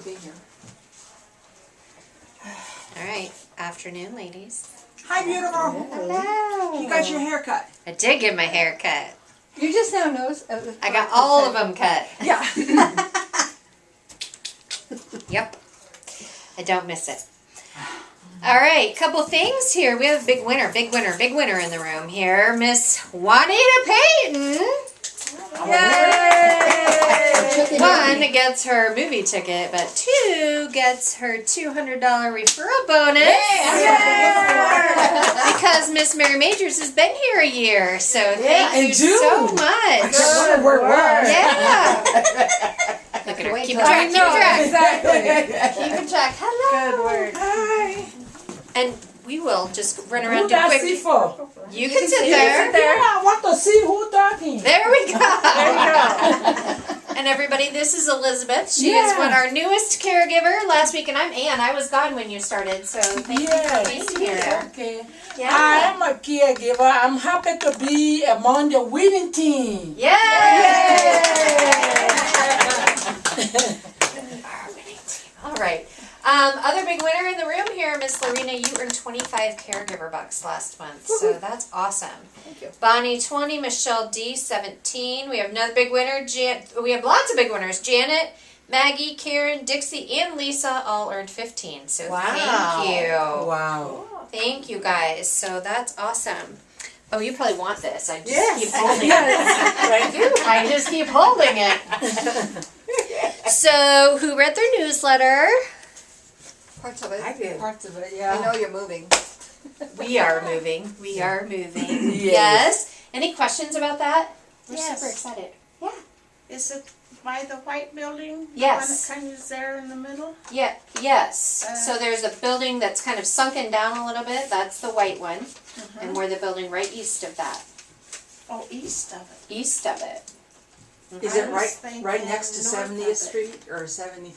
being here. All right, afternoon, ladies. Hi, beautiful. Hello. You got your hair cut. I did get my hair cut. You just now noticed. I got all of them cut. Yeah. Yep. I don't miss it. All right, couple things here. We have a big winner in the room here. Miss Juanita Payton. Yay! One gets her movie ticket, but two gets her $200 referral bonus. Because Miss Mary Majors has been here a year, so thank you so much. I wonder where it was. Yeah. Look at her. Keep track. Exactly. Keeping track. Hello. Good word. Hi. And we will just run around Who do that quick. see for? You can sit Yeah, there. I want to see who talking. There we go. There you go. And everybody, this is Elizabeth. She is Yeah. one our newest caregiver last week, and I'm Ann. I was gone when you started, so thank you for being here. Okay. Yeah. I am a caregiver. I'm happy to be among the winning team. Yay! All right. Other big winner in the room here, Miss Lorena. You earned 25 caregiver bucks last month, so that's awesome. Thank you. Bonnie 20, Michelle D 17. We have another big winner. We have lots of big winners. Janet, Maggie, Karen, Dixie, and Lisa all earned 15. So thank you. Wow. Thank you guys. So that's awesome. Oh, you probably want this. I just Yes. keep holding it. I just keep holding it. So, who read their newsletter? Parts of it. I did. Parts of it, I yeah. know you're moving. We are moving. We are moving. Yes. Yes. Any questions about that? We're Yes. super excited. Yeah. Is it by the white building? Yes. The one that kind of is there in the middle? Yeah. Yes. So there's a building that's kind of sunken down a little bit. That's the white one, and we're the building right east of that. Oh, east of it. East of it. Is I it was right thinking next to north of 70th it. Street or 70?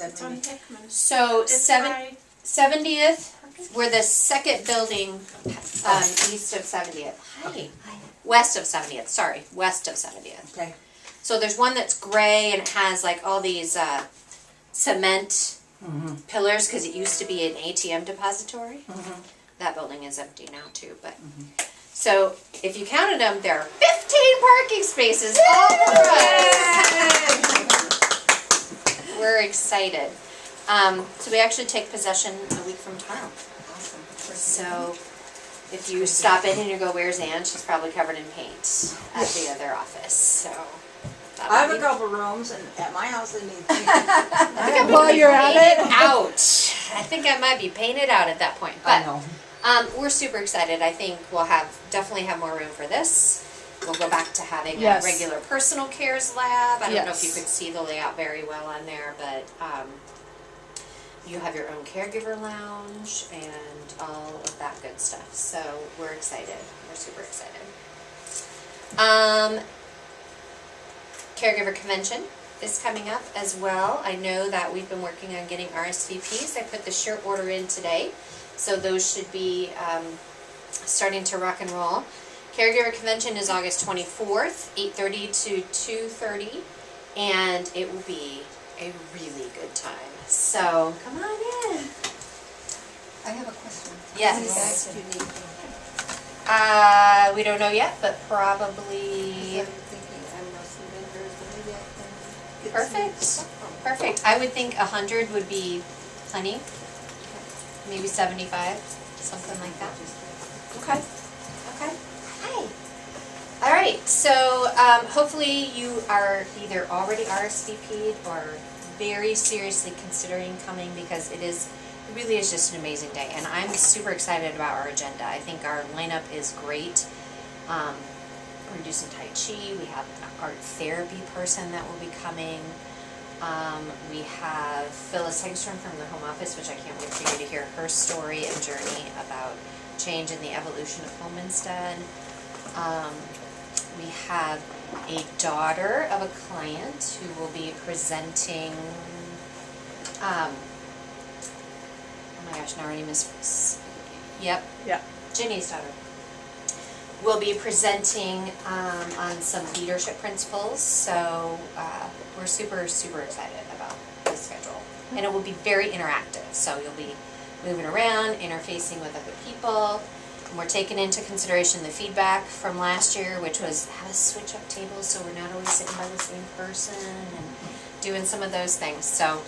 It's on Hickman. So It's 70th. We're the second building east of 70th. Hi. West of 70th. Sorry, west of 70th. Okay. So there's one that's gray and it has like all these cement pillars because it used to be an ATM depository. That building is empty now too, but so if you counted them, there are 15 parking spaces all for us. We're excited. So we actually take possession a week from tomorrow. So if you stop in and you go, "Where's Ann?" She's probably covered in paint at the other office. So I have a couple rooms, and at my house they need. While you're at it. Ouch! I think I might be painted out at that point. I But know. we're super excited. I think we'll definitely have more room for this. We'll go back to having Yes. a regular personal cares lab. I don't know if you Yes. could see the layout very well on there, but you have your own caregiver lounge and all of that good stuff. So we're excited. We're super excited. Caregiver convention is coming up as well. I know that we've been working on getting RSVPs. I put the shirt order in today, so those should be starting to rock and roll. Caregiver convention is August 24th, 8:30 to 2:30, and it will be a really good time. So come on in. I have a question. Yes. How many bags do you need? We don't know yet, but probably I'm thinking I'm not some vendors, but maybe I can get Perfect. some stuff from. Perfect. I would think 100 would be plenty. Maybe 75, something like that. Okay. Okay. Hi. All right. So hopefully you are either already RSVP'd or very seriously considering coming, because it really is just an amazing day, and I'm super excited about our agenda. I think our lineup is great. We're gonna do some Tai Chi. We have an art therapy person that will be coming. We have Phyllis Hegstrom from the home office, which I can't wait for you to hear her story and journey about change in the evolution of home instead. We have a daughter of a client who will be presenting, oh my gosh, now I already yep. Yeah. Ginny's daughter will be presenting on some leadership principles, so we're super, super excited about the schedule. And it will be very interactive, so you'll be moving around, interfacing with other people. And we're taking into consideration the feedback from last year, which was how to switch up tables so we're not always sitting by the same person and doing some of those things. So,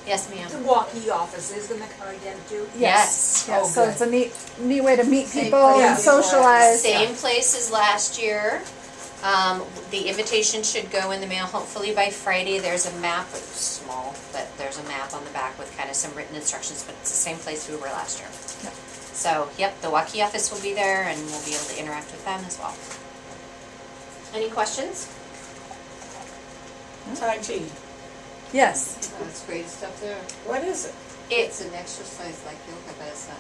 yes, ma'am. The walkie office is gonna come again too? Yes. Yes, Oh, so good. it's a neat way to meet Same people place and as socialize. Same place as last year. The invitation should go in the mail hopefully by Friday. There's a map, it's small, but there's a map on the back with kind of some written instructions, but it's the same place we were last year. Yep. So, yep, the Waukee office will be there and we'll be able to interact with them as well. Any questions? Tai Chi. Yes. That's great stuff there. What is it? It's an exercise like yoga, but it's not.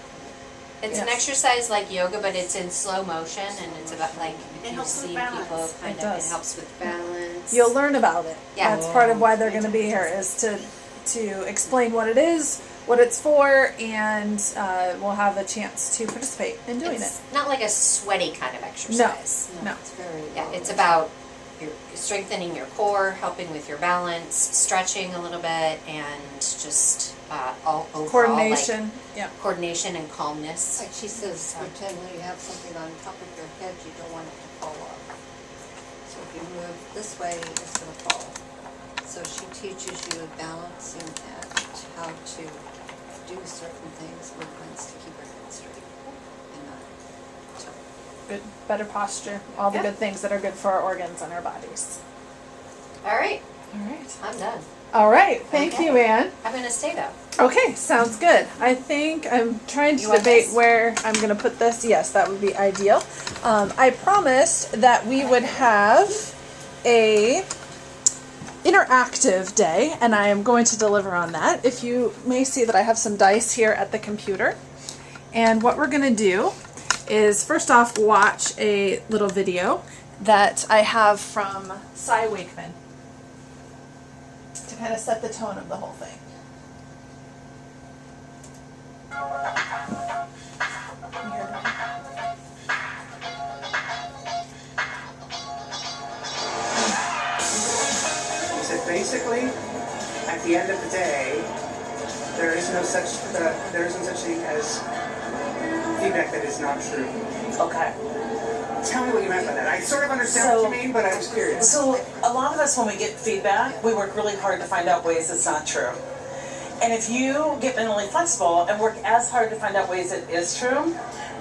It's an Yes. exercise like yoga, but it's in slow motion and it's about like, It you helps with see balance. people kind It of, it does. helps with balance. You'll learn about it. Yeah. That's part of why they're going to be here, is to explain what it is, what it's for, and we'll have a chance to participate in doing It's not like a sweaty kind of exercise. No. It's very. Yeah, it's about your strengthening your core, helping with your balance, stretching a little bit, and just all it. overall Coordination. Yeah. like coordination and calmness. Like she says, pretend when you have something on top of your head, you don't want it to fall off. So if you move this way, it's gonna fall. So she teaches you balancing and how to do certain things, movements to keep your head straight and not tilt. Good, better posture. All the Yeah. good things that are good for our organs and our bodies. All right, All right. I'm done. All right. Thank Okay. you, Anne. I'm gonna stay though. Okay, sounds good. I think I'm trying to You want debate this? where I'm going to put this. Yes, that would be ideal. I promised that we would have a interactive day, and I am going to deliver on that. If you may see that I have some dice here at the computer. And what we're going to do is first off watch a little video that I have from Cy Wakeman to kind of set the tone of the whole thing. You hear that? He said basically, at the end of the day, there isn't such thing as feedback that is not true. Okay. Tell me what you meant by that. I sort of understand what So- you mean, but I was curious. So a lot of us, when we get feedback, we work really hard to find out ways it's not true. And if you get mentally flexible and work as hard to find out ways it is true,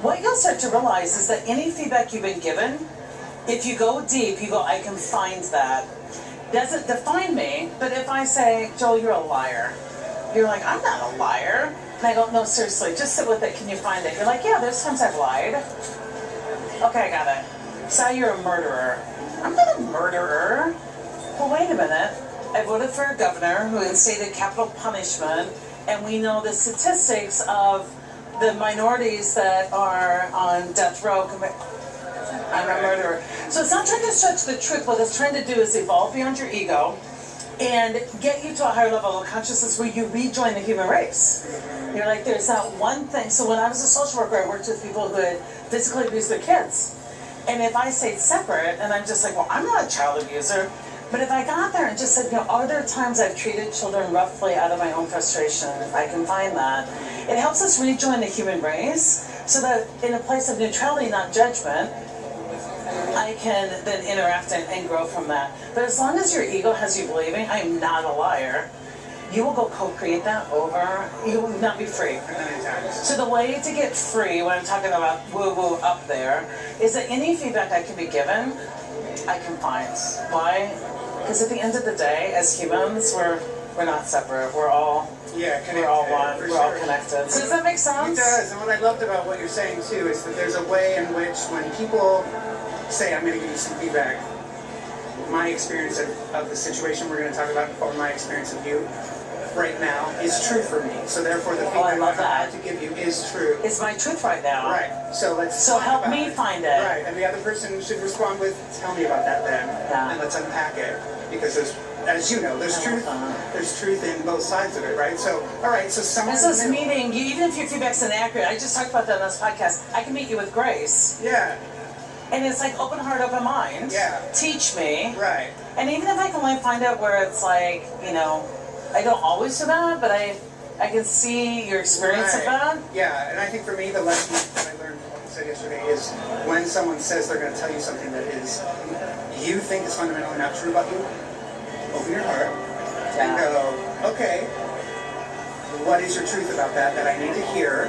what you'll start to realize is that any feedback you've been given, if you go deep, you go, I can find that. Doesn't define me, but if I say, Joel, you're a liar, you're like, I'm not a liar. And I go, no, seriously, just sit with it. Can you find it? You're like, yeah, there's times I've lied. Okay, I got it. So you're a murderer. I'm not a murderer. Well, wait a minute. I voted for a governor who instated capital punishment, and we know the statistics of the minorities that are on death row. I'm a murderer. So it's not trying to stretch the truth. What it's trying to do is evolve beyond your ego and get you to a higher level of consciousness where you rejoin the human race. You're like, there's that one thing. So when I was a social worker, I worked with people who had physically abused their kids. And if I stayed separate, and I'm just like, well, I'm not a child abuser. But if I got there and just said, are there times I've treated children roughly out of my own frustration? I can find that. It helps us rejoin the human race so that in a place of neutrality, not judgment, I can then interact and grow from that. But as long as your ego has you believing, I am not a liar, you will go co-create that over, you will not be free. So the way to get free, when I'm talking about woo-woo up there, is that any feedback I can be given, I can find. Why? Because at the end of the day, as humans, we're not separate. We're all Connected. we're all one. For We're all sure. connected. So does that make It sense? does, and what I loved about what you're saying too is that there's a way in which when people say, I'm going to give you some feedback, my experience of the situation we're going to talk about, or my experience of you right now, is true for me. So therefore the I feedback love I'm that. about to give you is true. It's my truth right now. Right, so let's So talk help about me it. find it. Right, and the other person should respond with, tell me about that then, Yeah. and let's unpack it. Because there's, as you know, there's I truth. love that. There's truth in both sides of it, right? So, all right. So someone. This is meeting you, even if your feedback's inaccurate. I just talked about that on this podcast. I can meet you with grace, Yeah. and it's like open heart, open mind. Yeah. Teach me, Right. and even if I can only find out where it's like, I don't always do that, but I can see your experience of Right. that. Yeah, and I think for me, the lesson that I learned from what you said yesterday is when someone says they're going to tell you something that is you think is fundamentally not true about you, open your heart and go, okay, what is your truth about that I need to hear?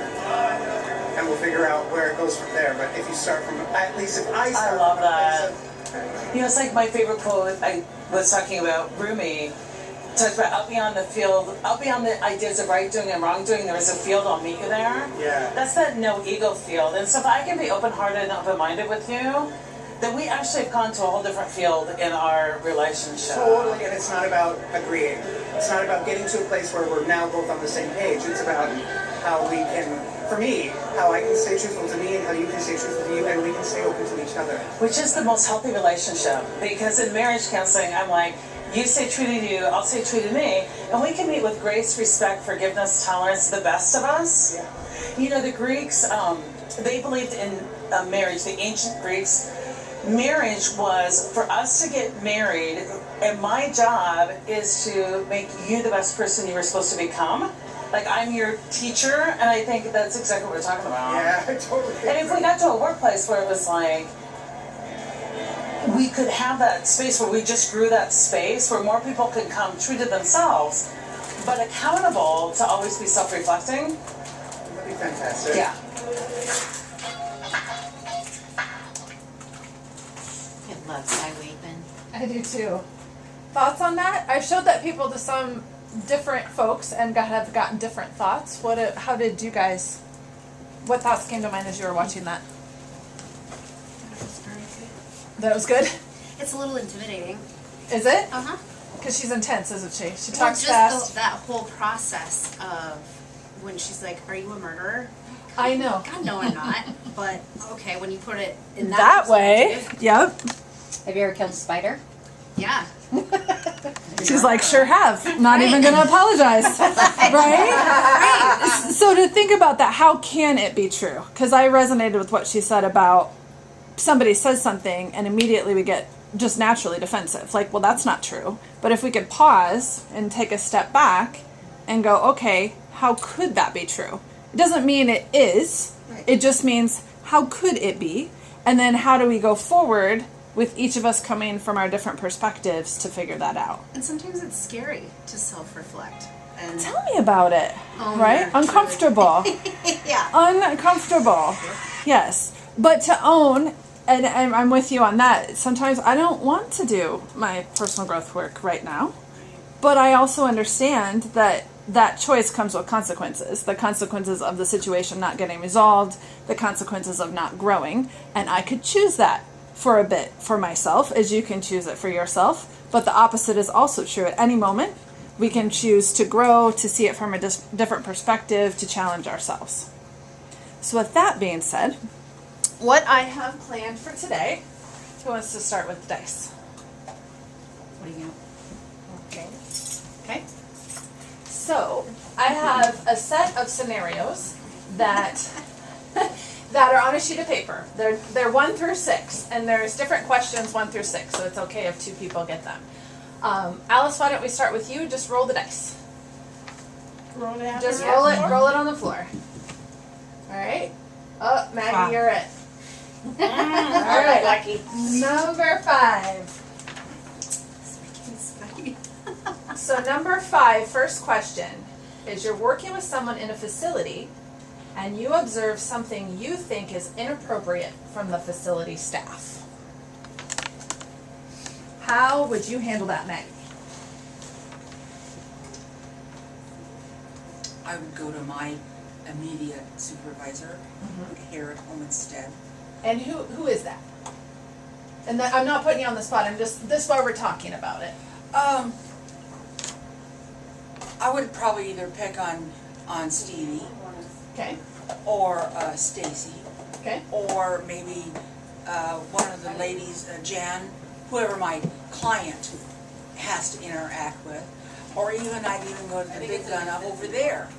And we'll figure out where it goes from there. But if you start from, at least if I start love from a place that. of, You know, it's like my favorite quote I was talking about Rumi. Talks about out beyond the field, out beyond the ideas of right doing and wrong doing, there is a field, I'll meet you there. yeah. That's that no ego field. And so if I can be open-hearted and open-minded with you, then we actually have gone to a whole different field in our relationship. Totally, and it's not about agreeing. It's not about getting to a place where we're now both on the same page. It's about how we can, for me, how I can stay truthful to me and how you can stay truthful to you, and we can stay open to each other. Which is the most healthy relationship. Because in marriage counseling, I'm like, you stay true to you, I'll stay true to me, and we can meet with grace, respect, forgiveness, tolerance, the best of us. Yeah. You know, the Greeks, they believed in marriage, the ancient Greeks. Marriage was for us to get married, and my job is to make you the best person you were supposed to become. Like, I'm your teacher, and I think that's exactly what we're talking about. Yeah, I totally get And if we got to a workplace where it was like, we could have that space where we just grew that space where more people could come true to themselves, but accountable to always be self-reflecting. that'd be fantastic. Yeah. I love Cy Waitman. I do too. Thoughts on that? I've showed that people to some different folks and have gotten different thoughts. How did you guys, what thoughts came to mind as you were watching that? That was good? It's a little intimidating. Is it? Uh-huh. Because she's intense, isn't she? She Well, talks just fast. that whole process of when she's like, "Are you a murderer?" I know. God, no, I'm not. But okay, when you put it in That way. perspective, Yep. Have you ever killed a spider? yeah. She's like, sure have. Not even going to apologize. Right? So to think about that, how can it be true? Because I resonated with what she said about somebody says something and immediately we get just naturally defensive. Like, well, that's not true. But if we could pause and take a step back and go, okay, how could that be true? It doesn't mean it is. It just means how could it be? And then how do we go forward with each of us coming from our different perspectives to figure that out? And sometimes it's scary to self-reflect. And Tell me about it. Oh, Right? yeah. Uncomfortable. yeah. Uncomfortable. Yes. But to own, and I'm with you on that, sometimes I don't want to do my personal growth work right now. But I also understand that that choice comes with consequences. The consequences of the situation not getting resolved, the consequences of not growing. And I could choose that for a bit for myself, as you can choose it for yourself. But the opposite is also true. At any moment, we can choose to grow, to see it from a different perspective, to challenge ourselves. So with that being said, what I have planned for today, who wants to start with the dice? What do you know? Okay. Okay. So I have a set of scenarios that that are on a sheet of paper. They're 1 through 6, and there's different questions 1 through 6. So it's okay if 2 people get them. Alice, why don't we start with you? Just roll the dice. Roll it out. Just there. roll it. Roll it on the floor. All right. Oh, Maggie, Wow. you're it. All right. Lucky. Number 5. So number 5, first question, is you're working with someone in a facility and you observe something you think is inappropriate from the facility staff. How would you handle that, Maggie? I would go to my immediate supervisor here at home instead. And who is that? And that, I'm not putting you on the spot, I'm just, this is why we're talking about it. I would probably either pick on Stevie Okay, or Stacy, okay, or maybe one of the ladies, Jan, whoever my client has to interact with, or even I'd even go to the big gun up over there.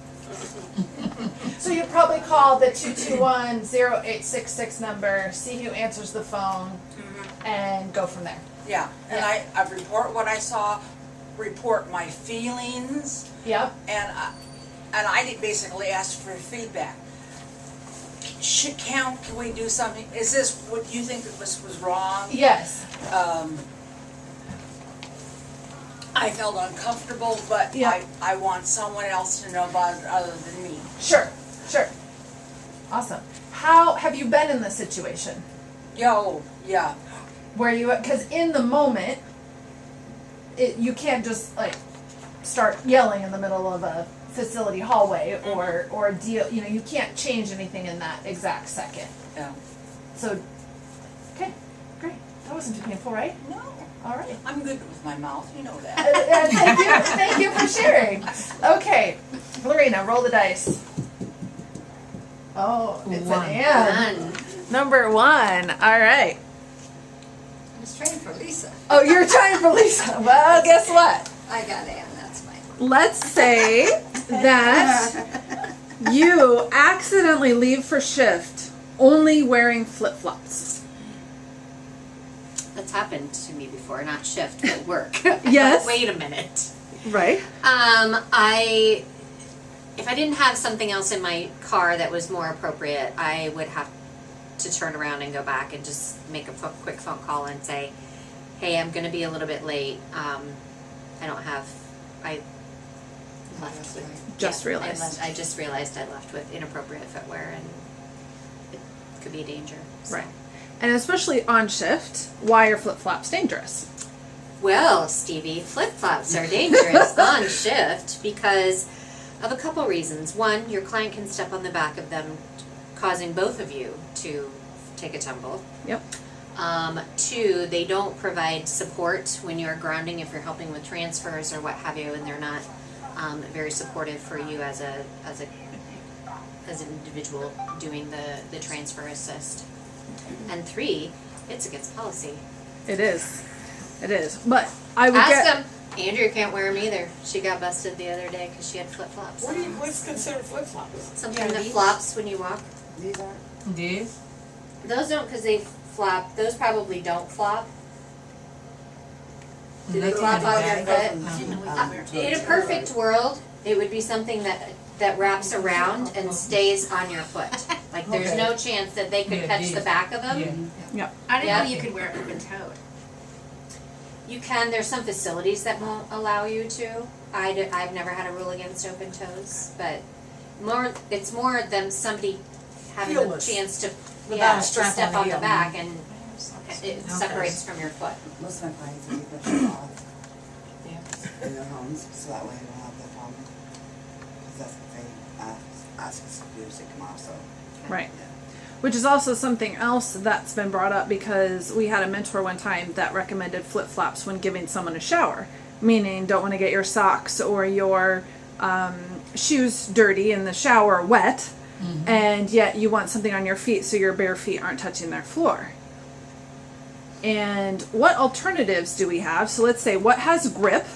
So you probably call the 221-0866 number, see who answers the phone, and go from there. Yeah, and I report what I saw report my feelings, Yep. and I did basically ask for feedback. Can we do something? Is this what you think that this was wrong? Yes. I felt uncomfortable, but Yeah. I want someone else to know about it other than me. Sure. Sure. Awesome. How have you been in this situation? Yo, yeah. Where you, because in the moment, you can't just like start yelling in the middle of a facility hallway or deal. You know, you can't change anything in that exact second. Yeah. So, okay, great. That wasn't too painful, right? No, All right. I'm good with my mouth, you know that. Thank you for sharing. Okay, Lorena, roll the dice. Oh, it's One. an and. Done. Number 1. All right. I was trying for Lisa. Oh, you're trying for Lisa. Well, guess what? I got Ann, that's fine. Let's say that you accidentally leave for shift only wearing flip-flops. That's happened to me before, not shift, but work. Yes. But wait a minute. Right. If I didn't have something else in my car that was more appropriate, I would have to turn around and go back and just make a quick phone call and say, hey, I'm going to be a little bit late. I left with, Just yeah, realized. I just realized I left with inappropriate footwear and it could be a danger. So. Right. And especially on shift, why are flip-flops dangerous? Well, Stevie, flip-flops are dangerous on shift because of a couple reasons. One, your client can step on the back of them, causing both of you to take a tumble. Yep. 2, they don't provide support when you're grounding if you're helping with transfers or what have you, and they're not very supportive for you as an individual doing the transfer assist. And 3, it's against policy. It is. It is. But I would Ask get... them. Andrea can't wear them either. She got busted the other day because she had flip-flops. What's considered flip-flops? Something that flops when you walk. These are, These? Those don't because they flop. Those probably don't flop. Do they flop on your foot? In a perfect world, it would be something that wraps around and stays on your foot. Like there's no chance that they could Yeah, catch these. the back of them. Yeah. I didn't Yeah. know you could wear it open-toed. You can. There's some facilities that won't allow you to. I've never had a rule against open toes, but it's more than somebody having a Heelless. chance to Without a to strap step on the on the heel. back and it separates from your foot. Most of my clients are keep their shoes off in their homes, so that way they don't have that problem. Because that's what they ask us to do, is to come off, so. Right. Which is also something else that's been brought up because we had a mentor one time that recommended flip-flops when giving someone a shower. Meaning don't want to get your socks or your shoes dirty in the shower wet. And yet you want something on your feet so your bare feet aren't touching their floor. And what alternatives do we have? So let's say what has grip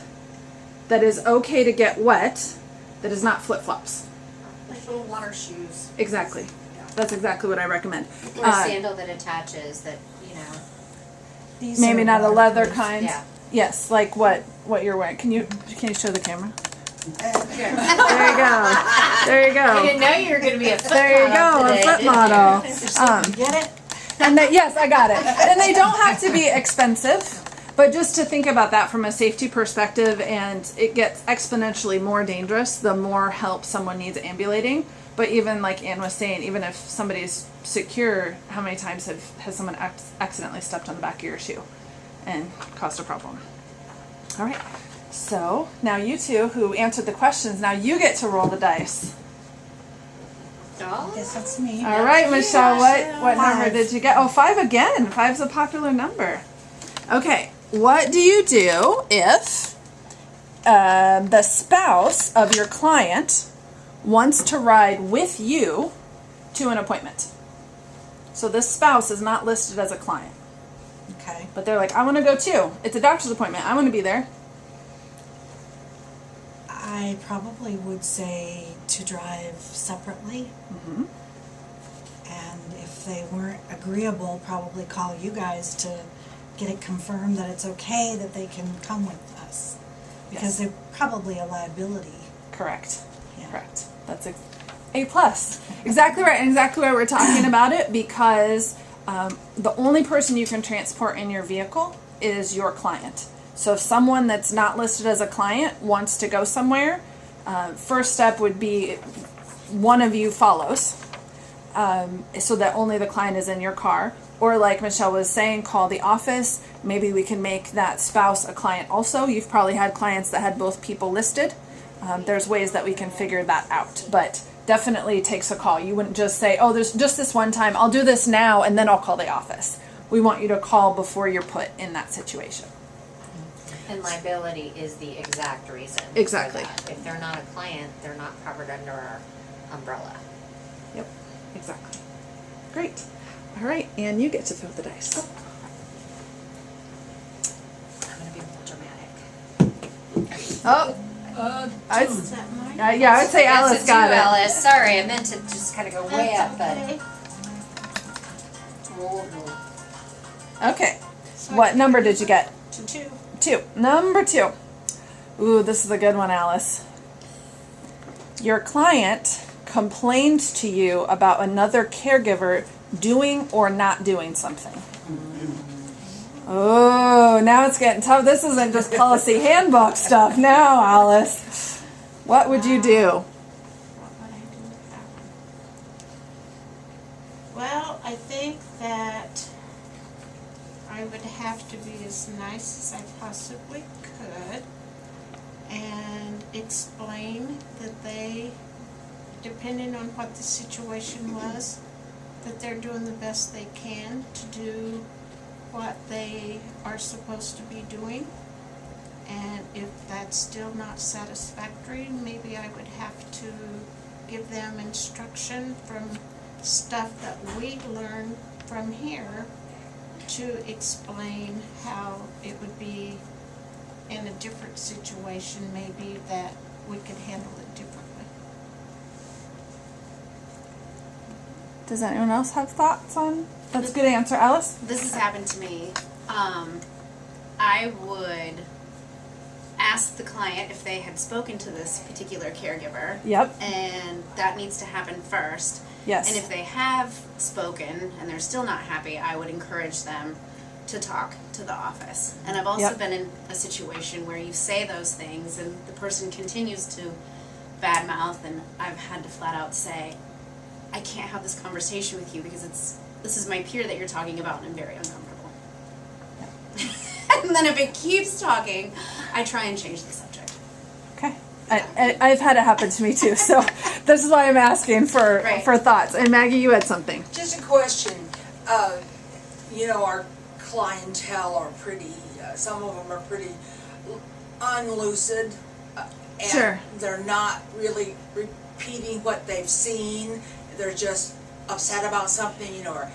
that is okay to get wet that is not flip-flops. Like little water shoes. Exactly. That's exactly what I recommend. Or a sandal that attaches that, you know. Maybe not a leather kind. Yeah. Yes, like what you're wearing. Can you show the camera? There you go. There you I go. didn't know you were going to be a foot There you model go, today, a foot didn't you? model. Get it? And yes, I got it. And they don't have to be expensive, but just to think about that from a safety perspective, and it gets exponentially more dangerous the more help someone needs ambulating. But even like Ann was saying, even if somebody's secure, how many times has someone accidentally stepped on the back of your shoe and caused a problem? All right. So now you two who answered the questions, now you get to roll the dice. Oh. Guess that's me. All right, Michelle, what number did you get? Oh, 5 again. 5's a popular number. Okay, what do you do if the spouse of your client wants to ride with you to an appointment? So this spouse is not listed as a client, Okay. but they're like, I want to go too. It's a doctor's appointment. I want to be there. I probably would say to drive separately. Mm-hmm. And if they weren't agreeable, probably call you guys to get it confirmed that it's okay that they can come with us. because they're probably a liability. Correct. Yeah. Correct. That's A plus. Exactly right, and exactly why we're talking about it, because the only person you can transport in your vehicle is your client. So if someone that's not listed as a client wants to go somewhere, first step would be one of you follows, so that only the client is in your car. Or like Michelle was saying, call the office. Maybe we can make that spouse a client also. You've probably had clients that had both people listed. There's ways that we can figure that out, but definitely takes a call. You wouldn't just say, oh, there's just this one time, I'll do this now and then I'll call the office. We want you to call before you're put in that situation. And liability is the exact reason. for Exactly. that. If they're not a client, they're not covered under our umbrella. Yep, exactly. Great. All right, and you get to throw the dice. I'm gonna be more dramatic. Oh, I Is that mine? yeah, I would say Alice That's a got two, it. Alice. Sorry, I meant to just kind of go way up, but. Okay. Okay, what number did you get? 2. 2. Number 2. Ooh, this is a good one, Alice. Your client complained to you about another caregiver doing or not doing something. Oh, now it's getting tough. This isn't just policy handbook stuff now, Alice. What would you do? What would I do with that one? Well, I think that I would have to be as nice as I possibly could and explain that they, depending on what the situation was, that they're doing the best they can to do what they are supposed to be doing. And if that's still not satisfactory, maybe I would have to give them instruction from stuff that we learn from here to explain how it would be in a different situation, maybe that we could handle it differently. Does anyone else have thoughts on? That's a good answer, Alice. This has happened to me. I would ask the client if they had spoken to this particular caregiver. Yep. And that needs to happen first. Yes. And if they have spoken and they're still not happy, I would encourage them to talk to the office. And I've also Yep. been in a situation where you say those things and the person continues to badmouth, and I've had to flat out say, I can't have this conversation with you because this is my peer that you're talking about and I'm very uncomfortable. And then if it keeps talking, I try and change the subject. Okay. I've had it happen to me too, so this is why I'm asking for thoughts. And Maggie, you had something. Just a question. You know, our clientele are pretty, some of them are pretty unlucid. And Sure. they're not really repeating what they've seen. They're just upset about something, or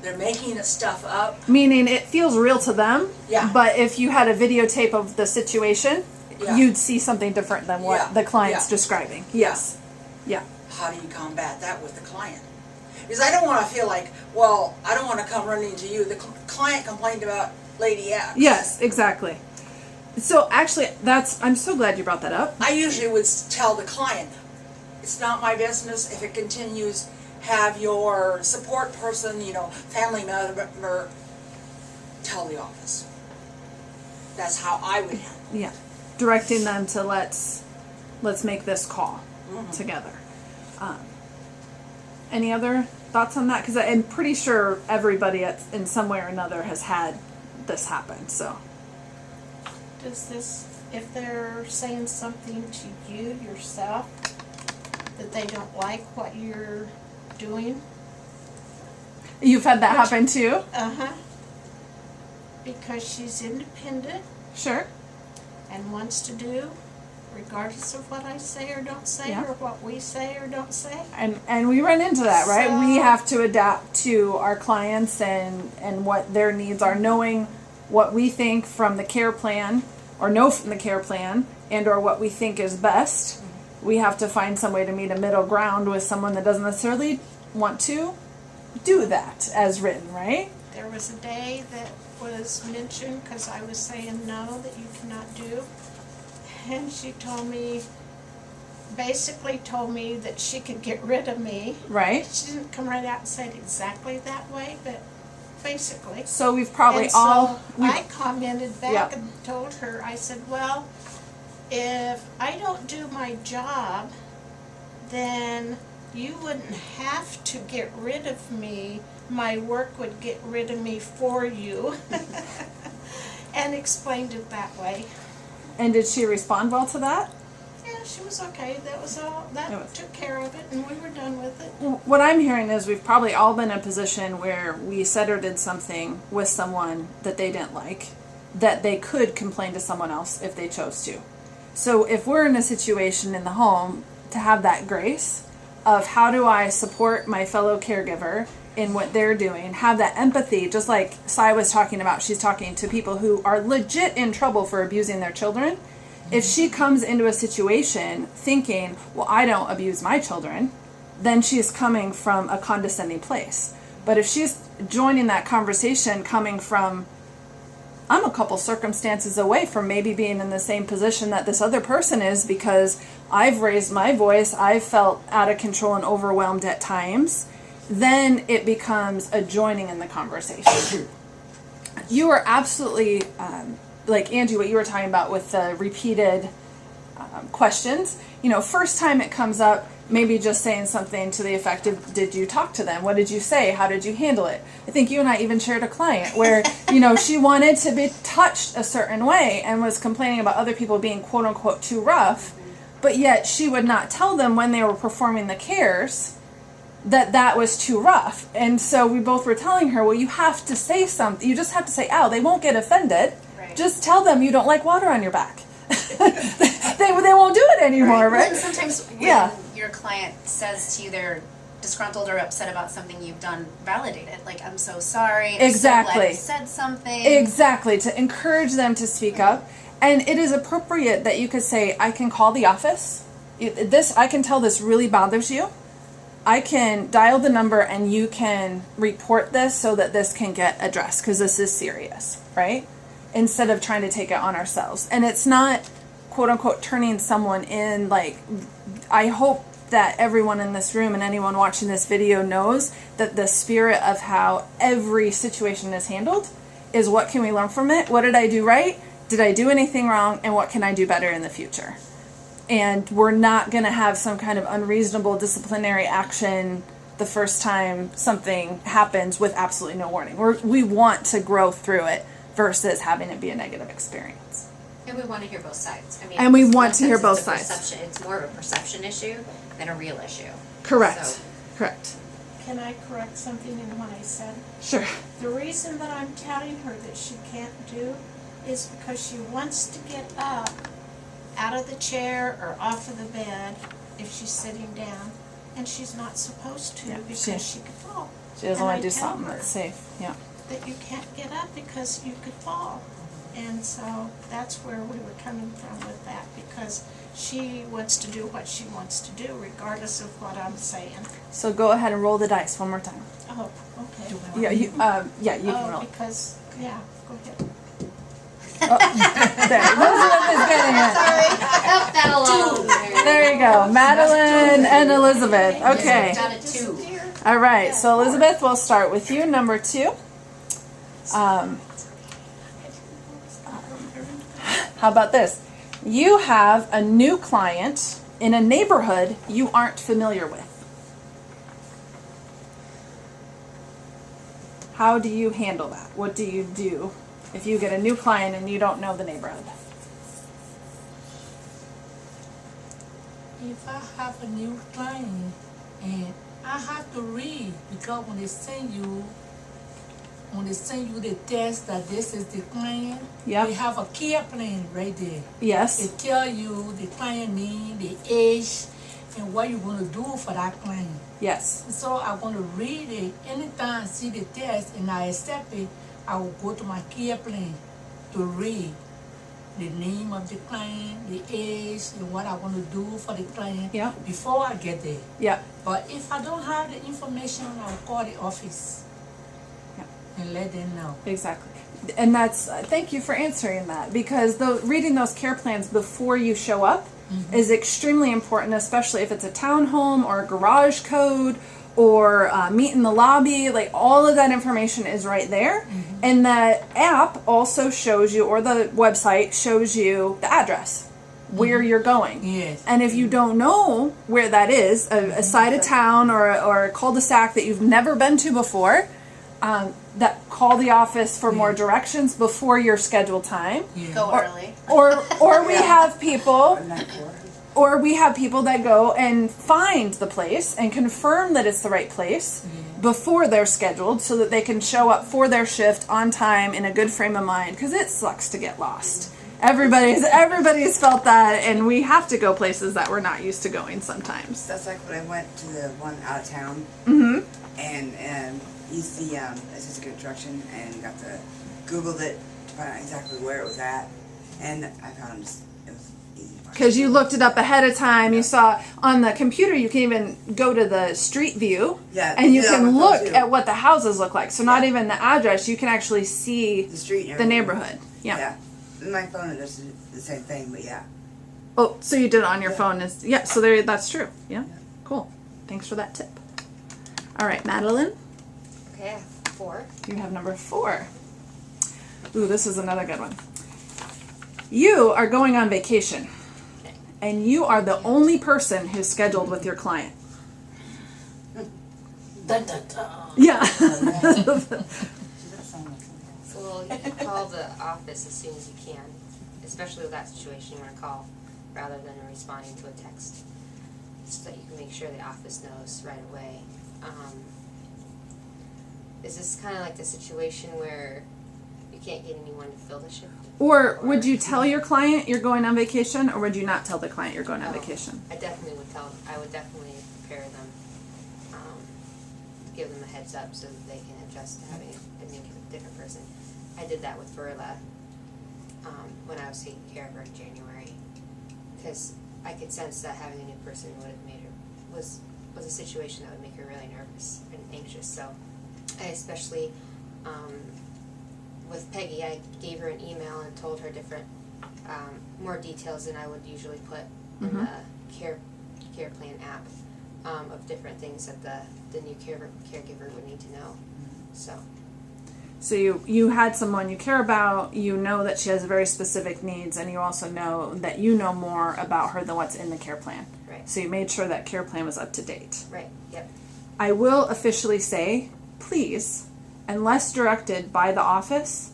they're making stuff up. Meaning it feels real to them. Yeah. But if you had a videotape of the situation, Yeah. you'd see something different than what Yeah. the client's Yeah. describing. Yes. Yeah. How do you combat that with the client? Because I don't want to feel like, well, I don't want to come running to you. The client complained about Lady X. Yes, exactly. So actually, I'm so glad you brought that up. I usually would tell the client, it's not my business if it continues. Have your support person, family member, tell the office. That's how I would handle it. Yeah. Directing them to let's make this call together. Any other thoughts on that? Because I'm pretty sure everybody in some way or another has had this happen. So. Does this, if they're saying something to you yourself that they don't like what you're doing? You've had that happen too? Uh-huh. Because she's independent Sure. and wants to do regardless of what I say or don't say, Yeah. or what we say or don't say. And we run into that, right? So- We have to adapt to our clients and what their needs are, knowing what we think from the care plan or know from the care plan and or what we think is best. We have to find some way to meet a middle ground with someone that doesn't necessarily want to do that as written, right? There was a day that was mentioned because I was saying no, that you cannot do. And she told me, basically told me that she could get rid of me. Right. She didn't come right out and say it exactly that way, but basically. So we've probably And so all. I commented back Yep. and told her, I said, well, if I don't do my job, then you wouldn't have to get rid of me. My work would get rid of me for you. And explained it that way. And did she respond well to that? Yeah, she was okay. That was all. It That was- took care of it, and we were done with it. What I'm hearing is we've probably all been in a position where we said or did something with someone that they didn't like, that they could complain to someone else if they chose to. So if we're in a situation in the home, to have that grace of how do I support my fellow caregiver in what they're doing, have that empathy, just like Sai was talking about, she's talking to people who are legit in trouble for abusing their children. If she comes into a situation thinking, well, I don't abuse my children, then she's coming from a condescending place. But if she's joining that conversation coming from, I'm a couple circumstances away from maybe being in the same position that this other person is because I've raised my voice, I've felt out of control and overwhelmed at times, then it becomes a joining in the conversation. You are absolutely, like Angie, what you were talking about with the repeated questions. You know, first time it comes up, maybe just saying something to the effect of, did you talk to them? What did you say? How did you handle it? I think you and I even shared a client where, you know, she wanted to be touched a certain way and was complaining about other people being quote unquote too rough, but yet she would not tell them when they were performing the cares that was too rough. And so we both were telling her, well, you have to say something. You just have to say, ow, they won't get offended. Right. Just tell them you don't like water on your back. they won't do it anymore, right? And sometimes when Yeah. your client says to you they're disgruntled or upset about something you've done, validate it. Like, I'm so sorry. I'm so glad Exactly. you said something. Exactly, to encourage them to speak up. And it is appropriate that you could say, I can call the office. I can tell this really bothers you. I can dial the number and you can report this so that this can get addressed because this is serious, right? Instead of trying to take it on ourselves. And it's not, quote unquote, turning someone in. Like, I hope that everyone in this room and anyone watching this video knows that the spirit of how every situation is handled is what can we learn from it? What did I do right? Did I do anything wrong? And what can I do better in the future? And we're not going to have some kind of unreasonable disciplinary action the first time something happens with absolutely no warning. We want to grow through it versus having it be a negative experience. And we want to hear both sides. I mean, And we it's want to hear sometimes both it's a sides. perception- It's more of a perception issue than a real issue. Correct. So- Correct. Can I correct something in what I said? Sure. The reason that I'm telling her that she can't do is because she wants to get up out of the chair or off of the bed if she's sitting down, and she's not supposed to Yeah, because she- she could fall. She doesn't And want I to do tell something her that's safe. Yeah. that you can't get up because you could fall. And so that's where we were coming from with that, because she wants to do what she wants to do regardless of what I'm saying. So go ahead and roll the dice one more time. Oh, okay. Yeah, you can roll it. Because, yeah, go ahead. There, Elizabeth is getting it. Left that alone. There you go. Madeline and Elizabeth. Okay. Down at 2. All right. So Elizabeth, we'll start with you. Number 2. How about this? You have a new client in a neighborhood you aren't familiar with. How do you handle that? What do you do if you get a new client and you don't know the neighborhood? If I have a new client and I have to read, because when they send you the test that this is the client, Yep. they have a care plan right there. Yes. They tell you the client name, the age, and what you're going to do for that client. Yes. So I'm going to read it. Anytime I see the test and I accept it, I will go to my care plan to read the name of the client, the age, and what I want to do for the client Yep. before I get there. Yep. But if I don't have the information, I'll call the office Yep. and let them know. Exactly. And that's, thank you for answering that, because reading those care plans before you show up is extremely important, especially if it's a townhome or a garage code or meet in the lobby. Like, all of that information is right there. And the app also shows you, or the website shows you the address where you're going. Yes. And if you don't know where that is, a side of town or a cul-de-sac that you've never been to before, that call the office for more directions before your scheduled time. Go early. Or we have people, that go and find the place and confirm that it's the right place before they're scheduled, so that they can show up for their shift on time in a good frame of mind, because it sucks to get lost. Everybody's felt that, and we have to go places that we're not used to going sometimes. That's like when I went to the one out of town, and used the assistant direction, and got the Googled it to find out exactly where it was at, and I found it was easy. Because you looked it up ahead of time. You saw on the computer, you can even go to the street view, and you can look at what the houses look like. So not even the address, you can actually see the street, and the neighborhood. Yeah. My phone it does the same thing, but yeah. Oh, so you did it on your phone? So there. That's true. Yeah. Cool. Thanks for that tip. All right, Madeline. Okay, 4. You have number 4. Ooh, this is another good one. You are going on vacation, and you are the only person who's scheduled with your client. Dun, dun, dun. Yeah. Well, you can call the office as soon as you can, especially with that situation. You want to call rather than responding to a text, so that you can make sure the office knows right away. Is this kind of like the situation where you can't get anyone to fill the shift? Or would you tell your client you're going on vacation, or would you not tell the client you're going on vacation? I definitely would tell. I would definitely prepare them, give them a heads up so that they can adjust to having a different person. I did that with Verla when I was taking care of her in January, because I could sense that having a new person would have made her was a situation that would make her really nervous and anxious. So I especially with Peggy, I gave her an email and told her different more details than I would usually put in the care plan app of different things that the new caregiver would need to know. So you had someone you care about, you know that she has very specific needs, and you also know that you know more about her than what's in the care plan. Right. So you made sure that care plan was up to date. Right, yep. I will officially say, please, unless directed by the office,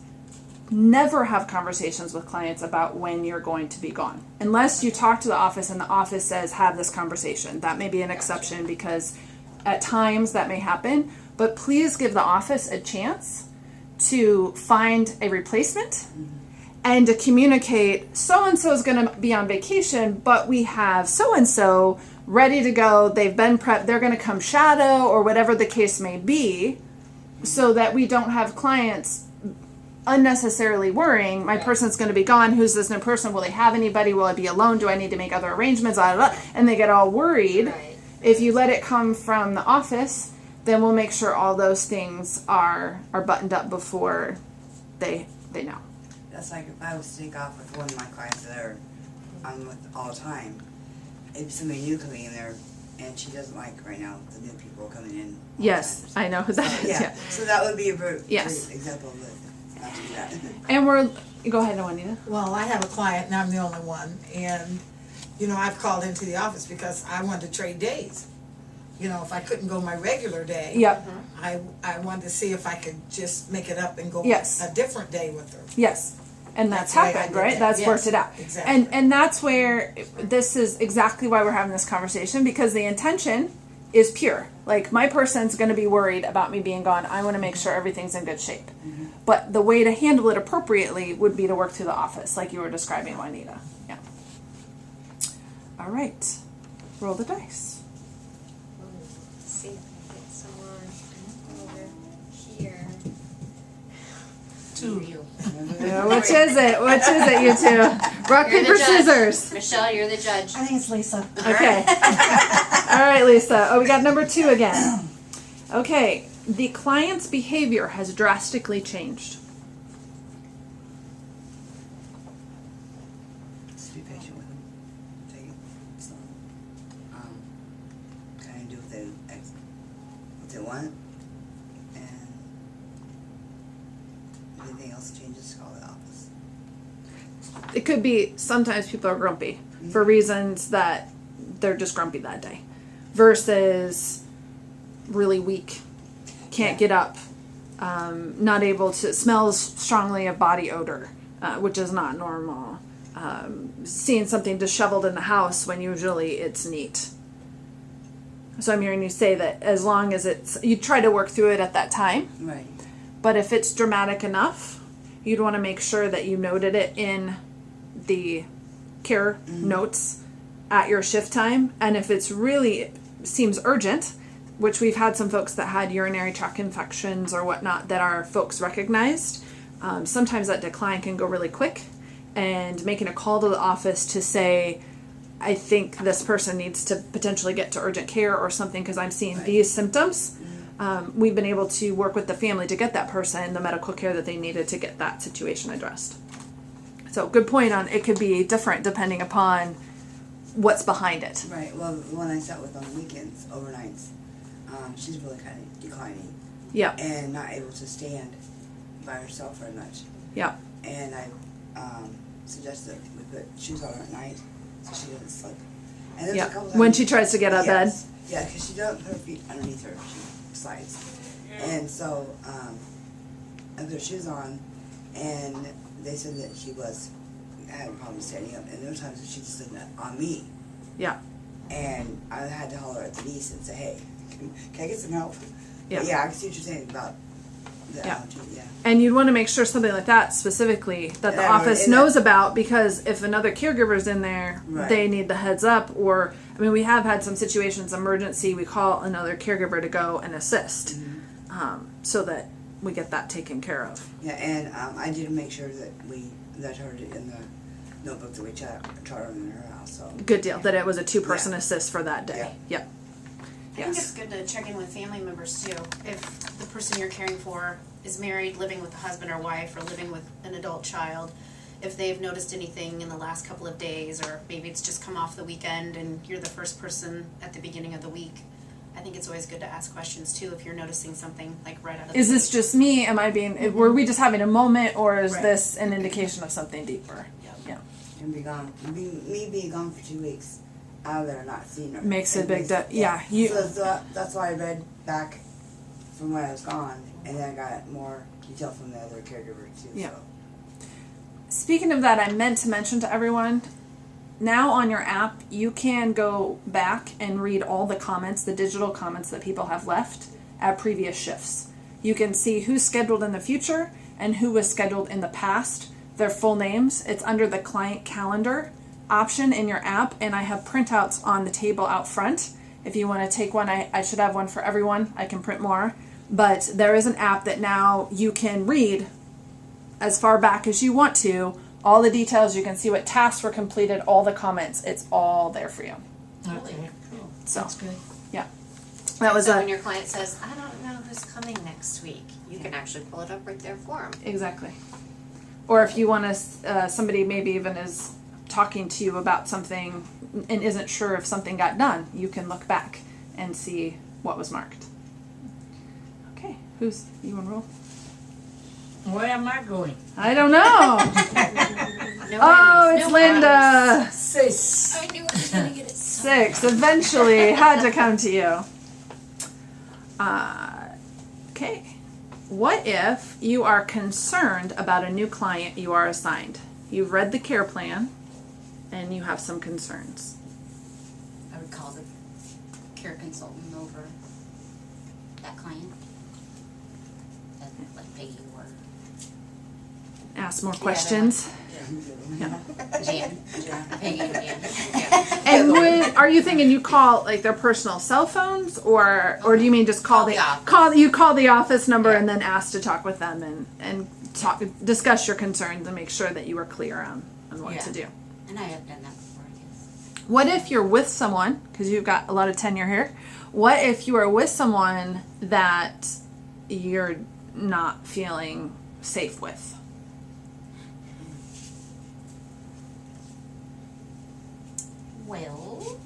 never have conversations with clients about when you're going to be gone. Unless you talk to the office and the office says, have this conversation. That may be an exception, because at times that may happen. But please give the office a chance to find a replacement and to communicate, so-and-so is going to be on vacation, but we have so-and-so ready to go. They've been prepped. They're going to come shadow, or whatever the case may be, so that we don't have clients unnecessarily worrying, my person's going to be gone. Who's this new person? Will they have anybody? Will I be alone? Do I need to make other arrangements? Blah, blah, blah. And they get all worried. Right. If you let it come from the office, then we'll make sure all those things are buttoned up before they know. That's like if I was to take off with one of my clients that I'm with all the time. If somebody new coming in there, and she doesn't like right now the new people coming in. Yes, I know who that is. Yeah. So that would be a very Yes. good example of it. Not to do that. And go ahead, Juanita. Well, I have a client and I'm the only one, and I've called into the office because I wanted to trade days. If I couldn't go my regular day, Yep. I wanted to see if I could just make it up and go Yes. a different day with her. Yes. And that's That's why I happened, did right? that. That's Yes, worked it out. exactly. And that's where this is exactly why we're having this conversation, because the intention is pure. Like, my person's going to be worried about me being gone. I want to make sure everything's in good shape. But the way to handle it appropriately would be to work through the office, like you were describing, Juanita. Yeah. All right. Roll the dice. Let's see if I can get someone over here. 2. Yeah, which is it? Which is it, you two? Rock, You're the paper, judge. scissors. Michelle, you're the judge. I think it's Lisa. Okay. All right, Lisa. Oh, we got number 2 again. Okay. The client's behavior has drastically changed. what they want, and if anything else changes, call the office. It could be sometimes people are grumpy for reasons that they're just grumpy that day versus really weak, can't get up, not able to, smells strongly of body odor, which is not normal. Seeing something disheveled in the house when usually it's neat. So I'm hearing you say that as long as you try to work through it at that time. Right. But if it's dramatic enough, you'd want to make sure that you noted it in the care notes at your shift time. And if it's really seems urgent, which we've had some folks that had urinary tract infections or whatnot that our folks recognized, sometimes that decline can go really quick. And making a call to the office to say, I think this person needs to potentially get to urgent care or something because I'm seeing these symptoms. We've been able to work with the family to get that person the medical care that they needed to get that situation addressed. So good point on it could be different depending upon what's behind it. Right. Well, the one I sat with on the weekends, overnights, she's really kind of declining. Yeah. And not able to stand by herself very much. Yeah. And I suggested we put shoes on her at night so she doesn't slip. And there's a couple times when she tries to get out of bed. Yeah, because she doesn't put her feet underneath her. She slides. And so I put her shoes on, and they said that she had a problem standing up. And there were times that she just did that on me. Yeah. And I had to holler at Denise and say, hey, can I get some help? Yeah. But yeah, I can see what you're saying about the allergy. Yeah. And you'd want to make sure something like that specifically that the office knows about, because if another caregiver's in there, they need the heads up. Or, I mean, we have had some situations, emergency, we call another caregiver to go and assist, so that we get that taken care of. Yeah, and I did make sure that I charted it in the notebook that we charted in her house. So good deal. That it was a 2-person assist for that day. Yep. I think it's good to check in with family members too. If the person you're caring for is married, living with a husband or wife, or living with an adult child, if they've noticed anything in the last couple of days, or maybe it's just come off the weekend and you're the first person at the beginning of the week, I think it's always good to ask questions too if you're noticing something like right out of the Is this just me? Am I being, were we just having a moment, or is this an indication of something deeper? Yeah. And be gone. Me being gone for 2 weeks out of there, not seeing her. Makes a big difference. Yeah. So that's why I read back from when I was gone, and then I got more detail from the other caregiver too. Yeah. So. Speaking of that, I meant to mention to everyone, now on your app, you can go back and read all the comments, the digital comments that people have left at previous shifts. You can see who's scheduled in the future and who was scheduled in the past, their full names. It's under the client calendar option in your app, and I have printouts on the table out front. If you want to take one, I should have one for everyone. I can print more. But there is an app that now you can read as far back as you want to, all the details. You can see what tasks were completed, all the comments. It's all there for you. Okay, cool. So, That's good. yeah. That was so when your client says, I don't know who's coming next week, you can actually pull it up right there for them. Exactly. Or if you want to, somebody maybe even is talking to you about something and isn't sure if something got done, you can look back and see what was marked. Okay, you want to roll? Where am I going? I don't know. It's Linda. 6. I knew I was going to get it. 6. Eventually had to come to you. Okay. What if you are concerned about a new client you are assigned? You've read the care plan and you have some concerns. I would call the care consultant over that client. Like Peggy or Ask more questions. Jan. Peggy or Jan. And are you thinking you call like their personal cell phones, or do you mean just call the office number and then ask to talk with them and discuss your concerns and make sure that you are clear on what to do? And I have done that before, I guess. What if you're with someone, because you've got a lot of tenure here, what if you are with someone that you're not feeling safe with? Well,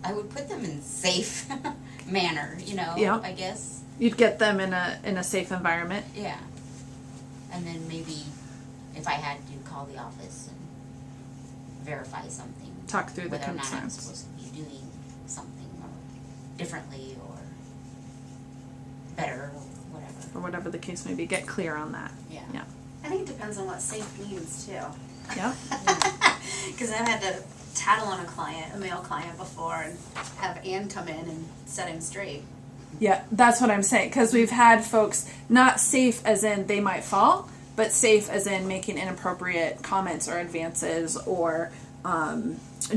I would put them in safe manner, you know, Yeah. I guess. You'd get them in a safe environment. Yeah. And then maybe if I had to call the office and verify something. Talk through the whether or not I'm concerns. supposed to be doing something or differently or better or whatever. Or whatever the case may be, get clear on that. Yeah. Yeah. I think it depends on what safe means too. Yeah. Because I've had to tattle on a male client before, and have Ann come in and set him straight. Yeah, that's what I'm saying. Because we've had folks not safe as in they might fall, but safe as in making inappropriate comments or advances or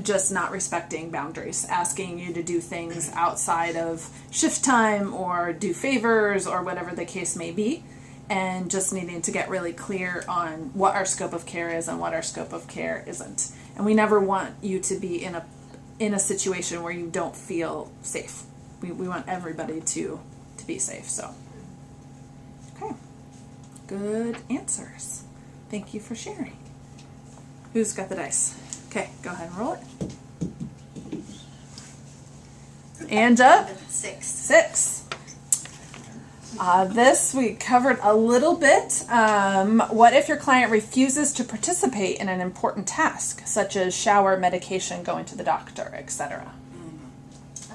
just not respecting boundaries, asking you to do things outside of shift time or do favors or whatever the case may be. And just needing to get really clear on what our scope of care is and what our scope of care isn't. And we never want you to be in a situation where you don't feel safe. We want everybody to be safe. So, okay, good answers. Thank you for sharing. Who's got the dice? Okay, go ahead and roll it. And up. 6. 6. This we covered a little bit. What if your client refuses to participate in an important task, such as shower, medication, going to the doctor, etc.?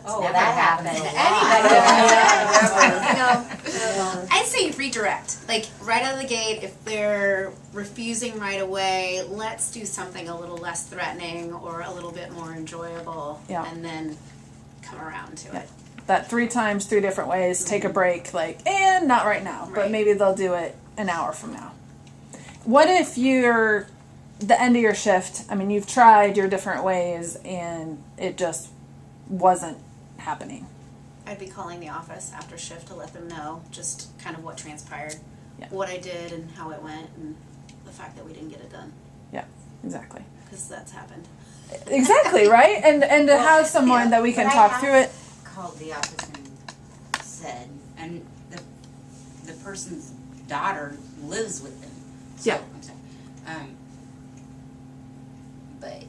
Oh, never that happened happens to a lot. No. I'd say redirect. Like, right out of the gate, if they're refusing right away, let's do something a little less threatening or a little bit more enjoyable. Yeah. And then come around to it. That 3 times, 3 different ways, take a break, and not right now, but Right. maybe they'll do it an hour from now. What if you're the end of your shift, you've tried your different ways and it just wasn't happening? I'd be calling the office after shift to let them know just kind of what transpired, Yeah. what I did and how it went, and the fact that we didn't get it done. Yeah, exactly. Because that's happened. Exactly, right? And to have someone that we can But I talk have through it. Called the office and said, and the person's daughter lives with them. So, Yeah. I'm sorry. But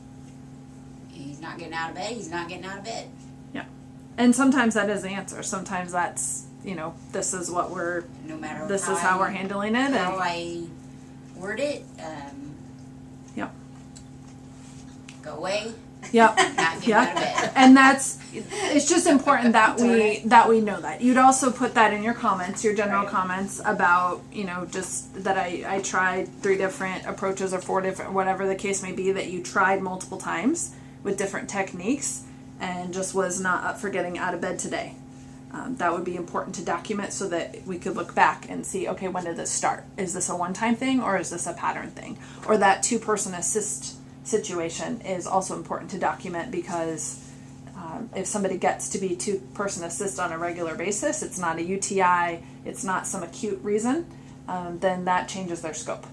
he's not getting out of bed. He's not getting out of bed. And sometimes that is the answer. Sometimes that's, this is what No matter this is how we're handling it. How And I word it. Yep. Go away. Yep. Not getting out of bed. And it's just important that we know that. You'd also put that in your comments, your general comments about, just that I tried 3 different approaches or 4 different, whatever the case may be, that you tried multiple times with different techniques and just was not up for getting out of bed today. That would be important to document so that we could look back and see, okay, when did this start? Is this a one-time thing or is this a pattern thing? Or that 2-person assist situation is also important to document because if somebody gets to be 2-person assist on a regular basis, it's not a UTI, it's not some acute reason, then that changes their scope.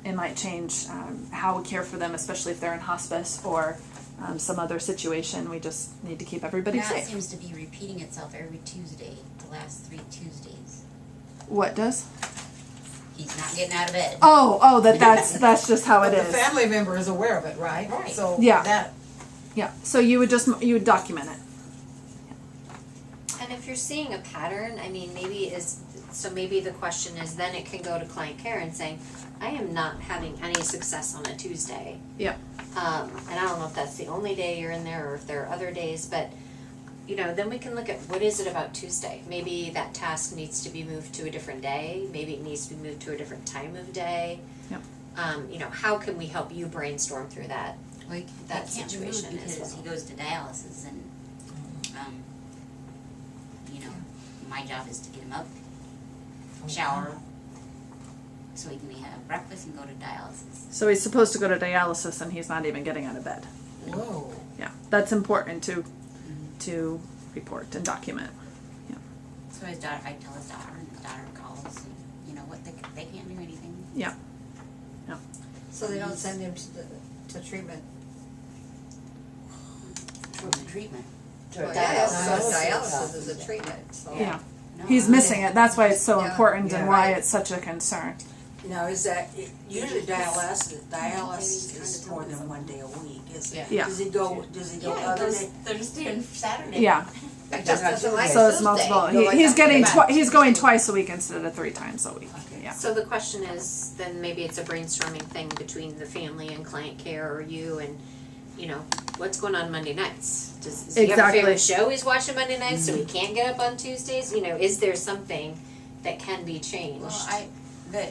It might change how we care for them, especially if they're in hospice or some other situation. We just need to keep everybody Now it safe. seems to be repeating itself every Tuesday, the last 3 Tuesdays. What does? He's not getting out of bed. Oh, that's just how it But is. the family member is aware of it, right? Right. So Yeah. that, Yeah. So you would document it. And if you're seeing a pattern, maybe the question is then it can go to client care and saying, I am not having any success on a Tuesday. Yeah. And I don't know if that's the only day you're in there or if there are other days, but then we can look at what is it about Tuesday. Maybe that task needs to be moved to a different day. Maybe it needs to be moved to a different time of day. Yep. How can we help you brainstorm through that? Well, That he can't situation move as because well. he goes to dialysis and, my job is to get him up, shower, so he can have breakfast and go to dialysis. So he's supposed to go to dialysis and he's not even getting out of bed. whoa. Yeah. That's important to report and document. So his daughter, I tell his daughter, and his daughter calls, and they can't do anything. Yeah. So they don't send him to treatment. What's the treatment? Well, dialysis is a treatment, so. Yeah. No, He's missing it. That's why it's so Yeah. important and Yeah. why Right. it's such a concern. Now, is that, usually dialysis is more than 1 day a week, isn't it? Yeah. Does he go other day? Thursday and Saturday. Yeah. It just doesn't like So it's Tuesday. multiple. Go He's like getting that. he's going twice a week instead of 3 times a week. Yeah. So the question is, then maybe it's a brainstorming thing between the family and client care or you and, you know, what's going on Monday nights? Does he have a Exactly. favorite show he's watching Monday nights so he can't get up on Tuesdays? You know, is there something that can be changed? Well, the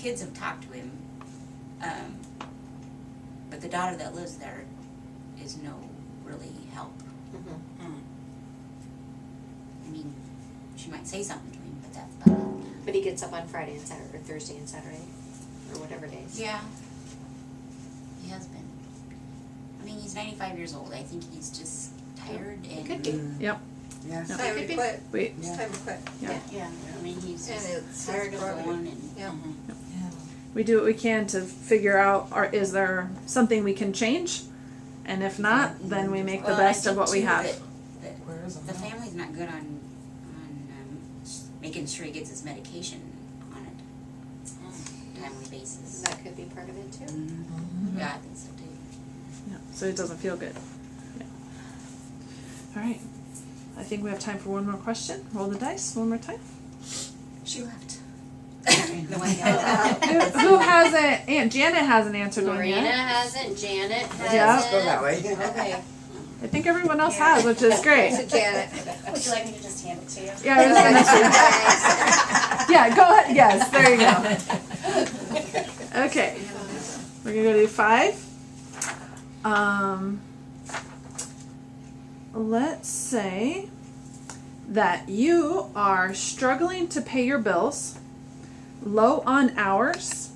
kids have talked to him, but the daughter that lives there is no really help. Mhm. I mean, she might say something to him, but that's about it. But he gets up on Friday and Saturday, or Thursday and Saturday, or whatever days. Yeah. He has been. I mean, he's 95 years old. I think he's just tired and. Could be. Yep. Yeah. It's time to quit. Wait. It's time to quit. Yeah. Yeah. I mean, he's And just it's tired of prerogative. going and. Yeah. We do what we can to figure out, is there something we can change? And if not, then we make the Well, best I of what we think, too, have. that the family's not good on making sure he gets his medication on a timely basis. That could be part of it too. Yeah, I think so too. Yeah. So it doesn't feel good. Yeah. All right. I think we have time for one more question. Roll the dice one more time. She left. Who hasn't? Aunt Janet hasn't answered one Lorena yet. hasn't, Janet hasn't. Yeah. Go that way. Okay. I think everyone else has, which is great. So Janet. Would you like me to just hand it to you? Yeah, I was gonna say. Yeah, go ahead. Yes, there you go. Okay, we're gonna go do 5. Let's say that you are struggling to pay your bills, low on hours,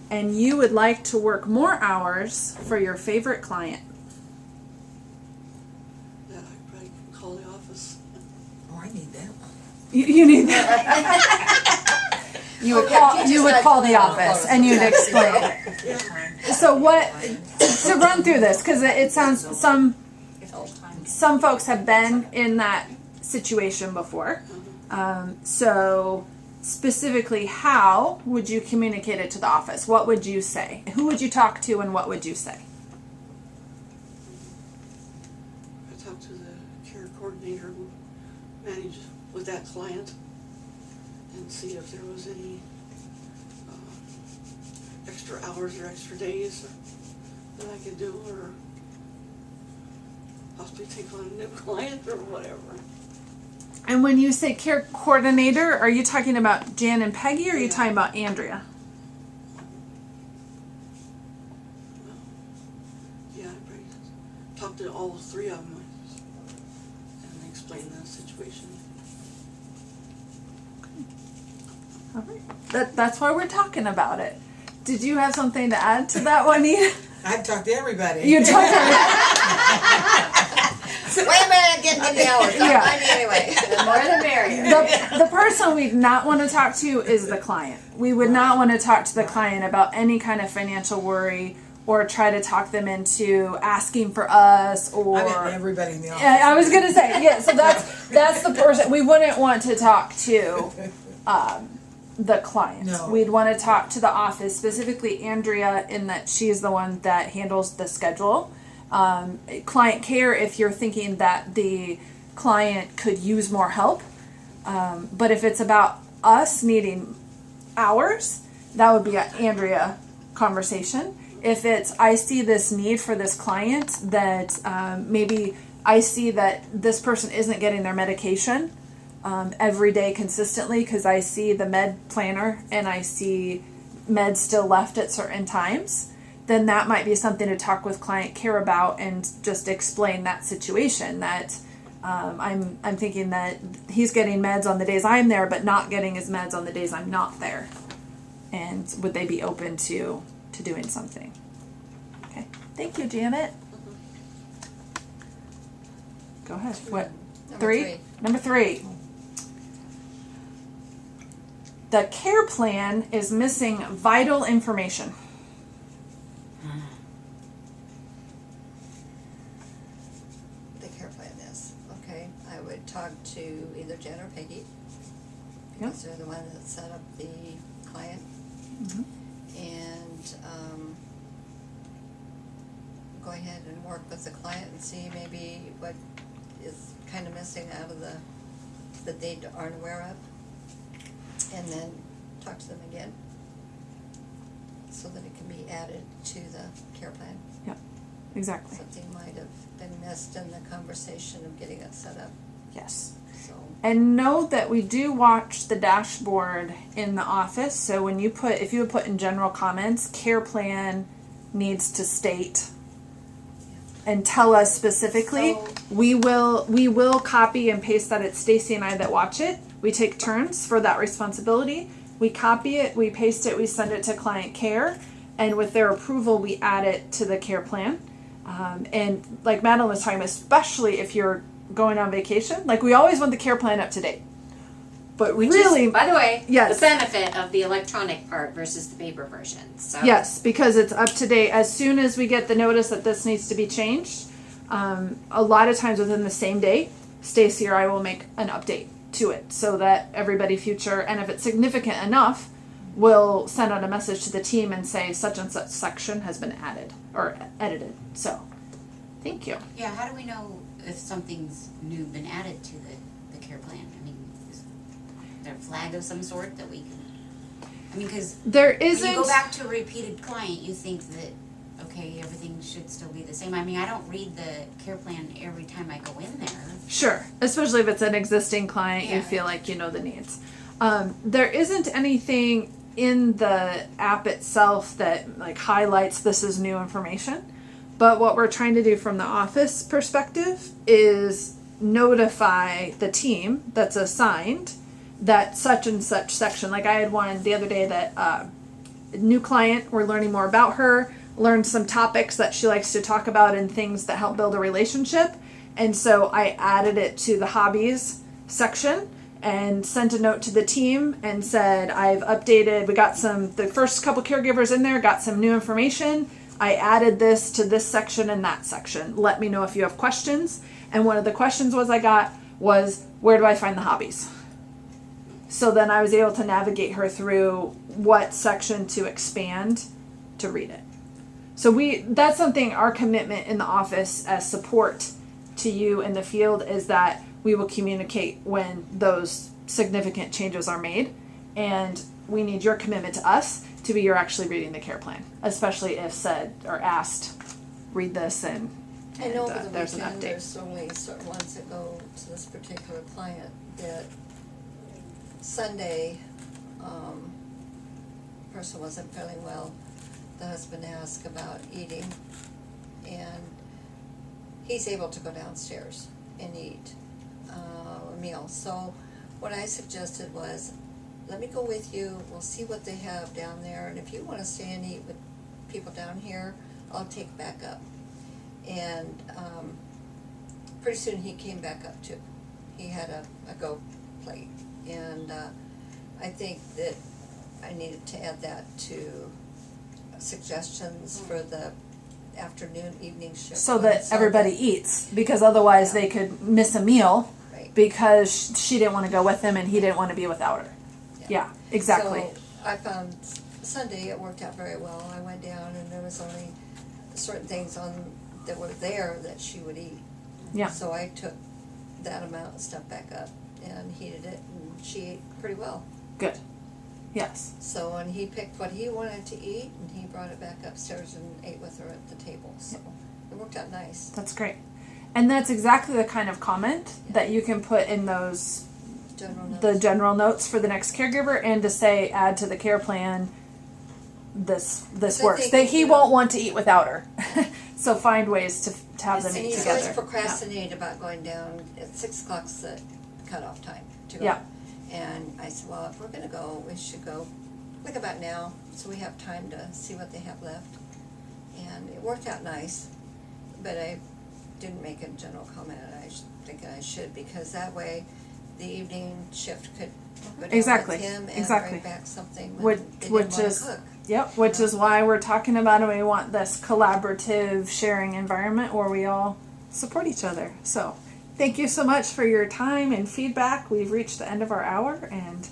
and you would like to work more hours for your favorite client. Yeah, I probably can call the office. Oh, I need that one. You need that. You would call the office and you'd explain. So what? To run through this, because it sounds some folks have been in that situation before. So specifically, how would you communicate it to the office? What would you say? Who would you talk to, and what would you say? I talked to the care coordinator who managed with that client and see if there was any extra hours or extra days that I could do, or possibly take on a new client or whatever. And when you say care coordinator, are you talking about Jan and Peggy, or are you talking about Andrea? Yeah, I probably talked to all 3 of them and explained the situation. All right. That's why we're talking about it. Did you have something to add to that, Juanita? I've talked to everybody. You talked to Wait a minute, getting the hours. Don't Yeah. mind me anyway. The more the merrier. the person we'd not want to talk to is the client. We would not want to talk to the client about any kind of financial worry or try to talk them into asking for us or. I meant everybody in the office. I was gonna say, yeah. So that's the person we wouldn't want to talk to. The client. No. We'd want to talk to the office, specifically Andrea, in that she's the one that handles the schedule. Client care, if you're thinking that the client could use more help. But if it's about us needing hours, that would be an Andrea conversation. If it's, I see this need for this client, that maybe I see that this person isn't getting their medication every day consistently, because I see the med planner and I see meds still left at certain times, then that might be something to talk with client care about and just explain that situation, that I'm thinking that he's getting meds on the days I'm there but not getting his meds on the days I'm not there, and would they be open to doing something. Okay, thank you, Janet. Go ahead. What? Number three. The care plan is missing vital information. The care plan is, okay, I would talk to either Jen or Peggy, Yep. because they're the one that set up the client. And, go ahead and work with the client and see maybe what is kind of missing out of that they aren't aware of. And then talk to them again, so that it can be added to the care plan. Yep, exactly. Something might have been missed in the conversation of getting it set up, Yes. so. And note that we do watch the dashboard in the office. So when you put, if you would put in general comments, care plan needs to state and tell us specifically. So- we will copy and paste that. It's Stacy and I that watch it. We take turns for that responsibility. We copy it, we paste it, we send it to client care, and with their approval, we add it to the care plan. And like Madeline was talking about, especially if you're going on vacation, like we always want the care plan up to date. But Which really, is, by the way, yes. the benefit of the electronic part versus the paper version. So yes, because it's up to date. As soon as we get the notice that this needs to be changed, a lot of times within the same day, Stacy or I will make an update to it so that everybody future, and if it's significant enough, we'll send out a message to the team and say such and such section has been added or edited. So, thank you. Yeah, how do we know if something's new been added to the care plan? I mean, is there a flag of some sort that we can, I mean, cause There when isn't. you go back to a repeated client, you think that, okay, everything should still be the same. I mean, I don't read the care plan every time I go in there. Sure, especially if it's an existing client, you Yeah. feel like you know the needs. There isn't anything in the app itself that like highlights this is new information, but what we're trying to do from the office perspective is notify the team that's assigned that such and such section. Like I had one the other day that new client, we're learning more about her, learned some topics that she likes to talk about and things that help build a relationship. And so I added it to the hobbies section and sent a note to the team and said, I've updated, we got the first couple caregivers in there, got some new information. I added this to this section and that section. Let me know if you have questions. And one of the questions I got was, where do I find the hobbies? So then I was able to navigate her through what section to expand to read it. So that's something, our commitment in the office as support to you in the field is that we will communicate when those significant changes are made, and we need your commitment to us to be you're actually reading the care plan, especially if said or asked, read this and I know over the there's an weekend, update. there's only certain ones that go to this particular client that Sunday, person wasn't feeling well. The husband asked about eating, and he's able to go downstairs and eat a meal. So what I suggested was, let me go with you, we'll see what they have down there, and if you wanna stay and eat with people down here, I'll take back up. And pretty soon he came back up too. He had a go plate, and I think that I needed to add that to suggestions for the afternoon, evening shift. So on that Sunday. everybody eats, because otherwise they could miss a meal Right. because she didn't want to go with him and he didn't want to be without her. Yeah, exactly. So I found Sunday it worked out very well. I went down and there was only certain things that were there that she would eat. Yeah. So I took that amount of stuff back up and heated it, and she ate pretty well. Good. Yes. So, and he picked what he wanted to eat, and he brought it back upstairs and ate with her at the table, so it worked out nice. That's great. And that's exactly the kind of comment that you can put in those General notes. the general notes for the next caregiver, and to say add to the care plan this I works. think, That he you know- won't want to eat without her. So find ways to have them And eat he's together. always procrastinated about going down at 6 o'clock's the cutoff time to go. Yeah. And I said, well, if we're gonna go, we should go like about now, so we have time to see what they have left. And it worked out nice, but I didn't make a general comment, and I think I should, because that way the evening shift could go down Exactly, with him and exactly. bring back something Which, when they didn't which wanna is cook. Yep, which is why we're talking about it. We want this collaborative sharing environment where we all support each other. So thank you so much for your time and feedback. We've reached the end of our hour, and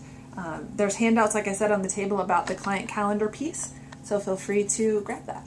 There's handouts, like I said, on the table about the client calendar piece, so feel free to grab that.